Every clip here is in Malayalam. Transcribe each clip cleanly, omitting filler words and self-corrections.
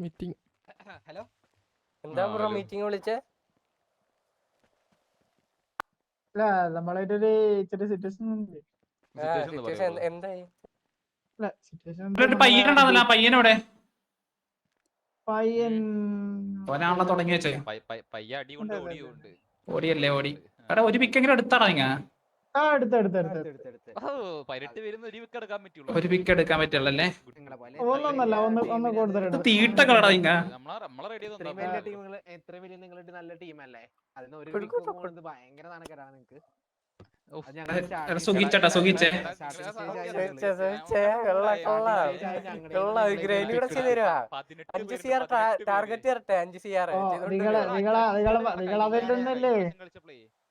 മീറ്റിംഗ്. ഹലോ, എന്താ ബ്രോ മീറ്റിംഗ് വിളിച്ചേ? അല്ല നമ്മളായിട്ടൊരു ഇച്ചിരി സിറ്റുവേഷൻ എന്തായി? പയ്യനുണ്ടാവുന്നല്ലോ, ആ പയ്യനോടെ പയ്യൻ ഓനാണല്ലോ തുടങ്ങി വെച്ചേ. ഓടിയല്ലേ ഓടി. എടാ ഒരു പിക്കെങ്കിലും എടുത്താടാ നിങ്ങ. ഒരു പിക്ക് എടുക്കാൻ പറ്റുള്ളല്ലേ? ഒന്ന് കൊടുത്തിട്ടുണ്ട്. തീട്ടകളടാ നിങ്ങ. എത്ര വലിയ നിങ്ങളുടെ നല്ല ടീമല്ലേ? അതിന് ഒരു പോകുന്നത് ഭയങ്കര നാണക്കേടാണ് നിങ്ങക്ക്. സുഖിച്ചേട്ടാ സുഖിച്ചേ.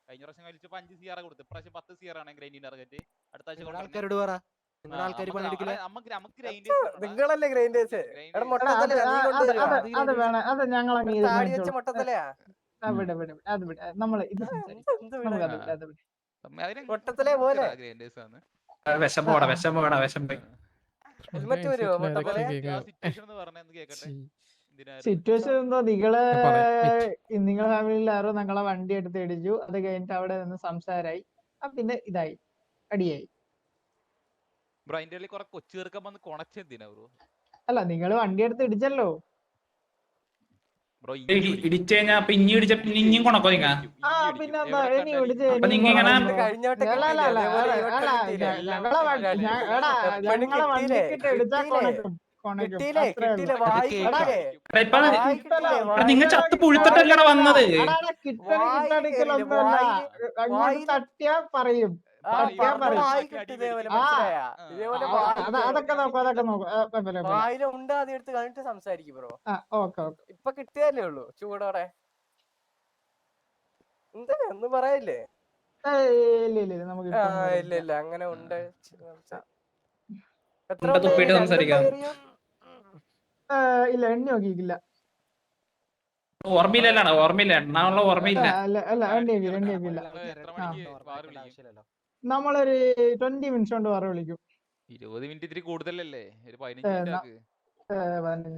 കഴിഞ്ഞ പ്രാവശ്യം കളിച്ചപ്പോ 5 CR കൊടുത്തു. ഇപ്രാവശ്യം 10 CR ആണ് ഗ്രൈൻഡിങ് ടാർഗറ്റ്. അടുത്ത ആഴ്ച ആൾക്കാരോട് പറ. നിങ്ങളല്ലേ ഗ്രൈൻഡേഴ്സ്? അത് വേണം, അത് ഞങ്ങൾ മൊട്ടത്തിലെ പോലെ വിഷമോടാ വിഷമോടാ വിഷമ. സിറ്റുവേഷൻ എന്തോ, നിങ്ങളെ ഫാമിലിയിൽ ആരോ ഞങ്ങളെ വണ്ടി എടുത്ത് ഇടിച്ചു. അത് കഴിഞ്ഞിട്ട് അവിടെ നിന്ന് സംസാരമായി, പിന്നെ ഇതായി, അടിയായി. അല്ല, നിങ്ങള് വണ്ടി എടുത്ത് ഇടിച്ചല്ലോ. ഇടിച്ചു കഴിഞ്ഞാ ഇനി ഇടിച്ച പിന്നെ ഇനിയും കൊണക്കോ നിങ്ങ. പിന്നെ എന്താ ഇനി ഇടിച്ച് അപ്പൊ നിങ്ങ ഇങ്ങനെ ഞങ്ങളെ വണ്ടിക്കിട്ട് ഇടിച്ചാ കൊണക്കും. നിങ്ങ ചത്ത് പുഴുത്തിട്ടല്ലടാ വന്നത്. തട്ടിയാ പറയും, അതൊക്കെ നോക്കും. ഉണ്ടാതെടുത്ത് കഴിഞ്ഞിട്ട് സംസാരിക്കും ബ്രോ. ഓക്കെ ഇപ്പൊ കിട്ടിയല്ലേ ഉള്ളൂ ചൂടോടെ. എന്താ ഒന്നും പറയില്ലേ? ഇല്ല അങ്ങനെ ഉണ്ട്. തുപ്പിട്ട് സംസാരിക്കാം. ഇല്ല, എണ്ണി നോക്കിയില്ല. ഓർമ്മയില്ലാണ്, ഓർമ്മയില്ല, എണ്ണാനുള്ള ഓർമ്മയില്ല. നമ്മളൊരു 20 മിനിറ്റ്സ് കൊണ്ട് വേറെ വിളിക്കും. 20 മിനിറ്റ് ഇത്തിരി കൂടുതലല്ലേ? ഒരു 15 മിനിറ്റ് ആക്ക്. 15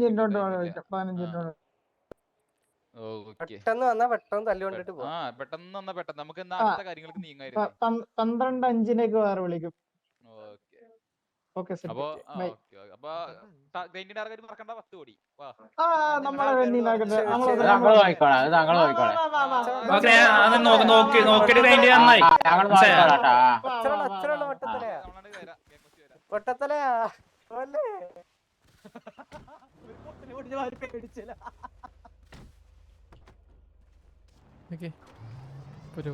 മിനിറ്റ് കൊണ്ട് വിളിക്കാം. 15 മിനിറ്റ് കൊണ്ട്. പെട്ടെന്ന് വന്നാ പെട്ടെന്ന് തല്ലുകൊണ്ടിട്ട് പോവാം. പെട്ടെന്ന് വന്നാ പെട്ടെന്ന് നമുക്ക് അടുത്ത കാര്യങ്ങൾക്ക് നീങ്ങായിരുന്നു. 12:05 വേറെ വിളിക്കും. അപ്പൊ ഗ്രൈൻഡിങ് ടാർഗറ്റ് മറക്കണ്ട. 10 കോടി. നോക്കിട്ട് ഗ്രൈൻഡ് നന്നായി. ഒരു